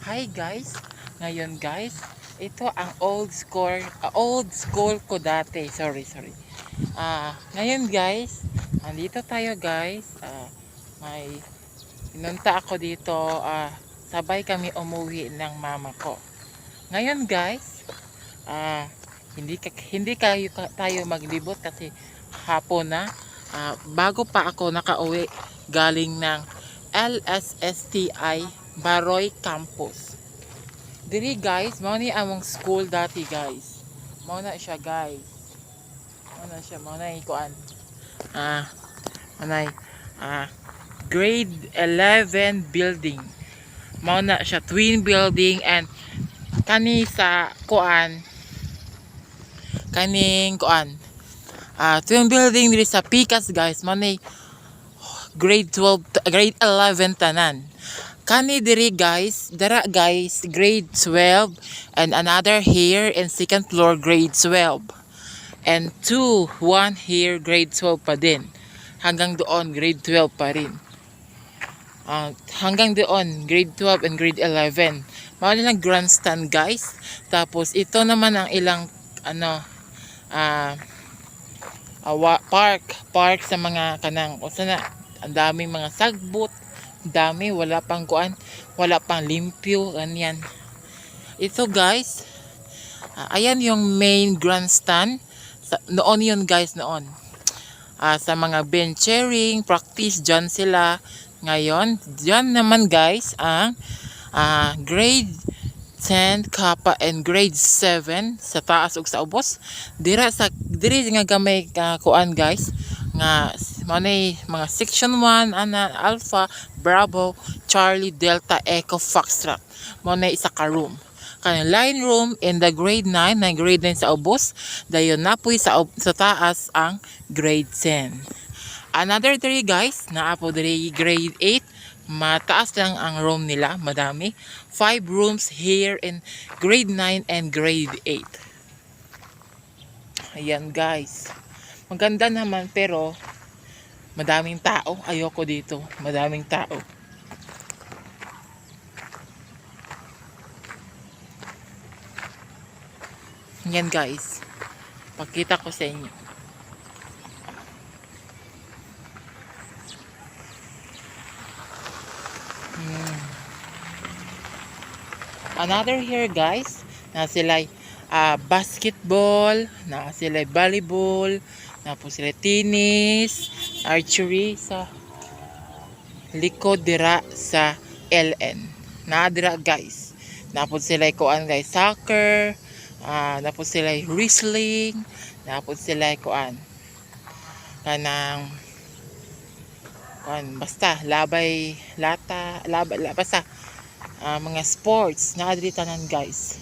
Hi guys, ngayon guys, ito ang old school ko dati. Sorry. Ngayon guys, andito tayo guys. May pinunta ako dito. Sabay kami umuwi ng mama ko. Ngayon guys, tayo maglibot kasi hapon na. Bago pa ako nakauwi galing ng LSSTI Baroy Campus. Diri guys, mao ni among school dati guys. Mao na siya guys. Mao na ikuan. Ah, manay grade 11 building. Mao na siya twin building and kani sa kuan kaning kuan. Twin building diri sa Pikas guys. Mao ni grade 12 grade 11 tanan. Kani diri guys, dara guys, grade 12 and another here in second floor grade 12. And 1 here grade 12 pa din. Hanggang doon grade 12 pa rin. Hanggang doon grade 12 and grade 11. Mao lang grandstand guys. Tapos ito naman ang ilang park sa mga kanang na ang daming mga sagbot, dami, wala pang limpyo, ganyan. Ito guys, ayan yung main grandstand. Noon yun guys, noon. Sa mga bench sharing, practice, dyan sila. Ngayon, dyan naman guys, ang grade 10 kappa and grade 7 sa taas ug sa ubos. Diri nga gamay kuan guys nga manay mga section 1 Alpha, Bravo, Charlie, Delta, Echo, Foxtrot. Manay isa ka room. Kanang line room in the grade 9 na grade 9 sa ubos. Dayon napoy sa taas ang grade 10. Another 3 guys, naapo diri grade 8. Mataas lang ang room nila, madami. 5 rooms here in grade 9 and grade 8. Ayan guys. Maganda naman pero madaming tao. Ayoko dito. Madaming tao. Yan guys. Pakita ko sa inyo. Another here guys. Na sila basketball, na sila volleyball, na po sila tennis, archery sa likod dira sa LN. Na dira guys. Na po sila kuan guys soccer, na po sila wrestling, na po sila kuan kanang basta labay basta mga sports na adri tanan guys.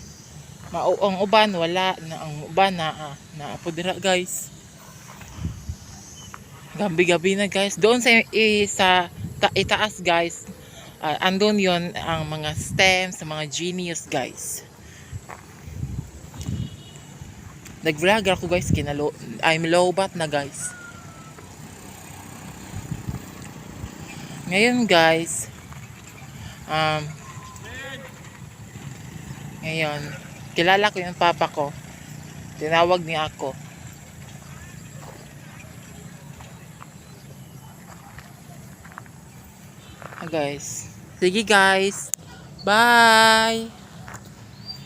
Ang uban wala na, ang uban na po dira guys. Gabi na guys. Doon sa itaas guys. Andun yon ang mga STEM sa mga genius guys. Nag-vlog ako guys. I'm lowbat na guys. Ngayon guys. Ngayon. Kilala ko yung papa ko. Tinawag niya ako. Guys. Sige guys. Bye!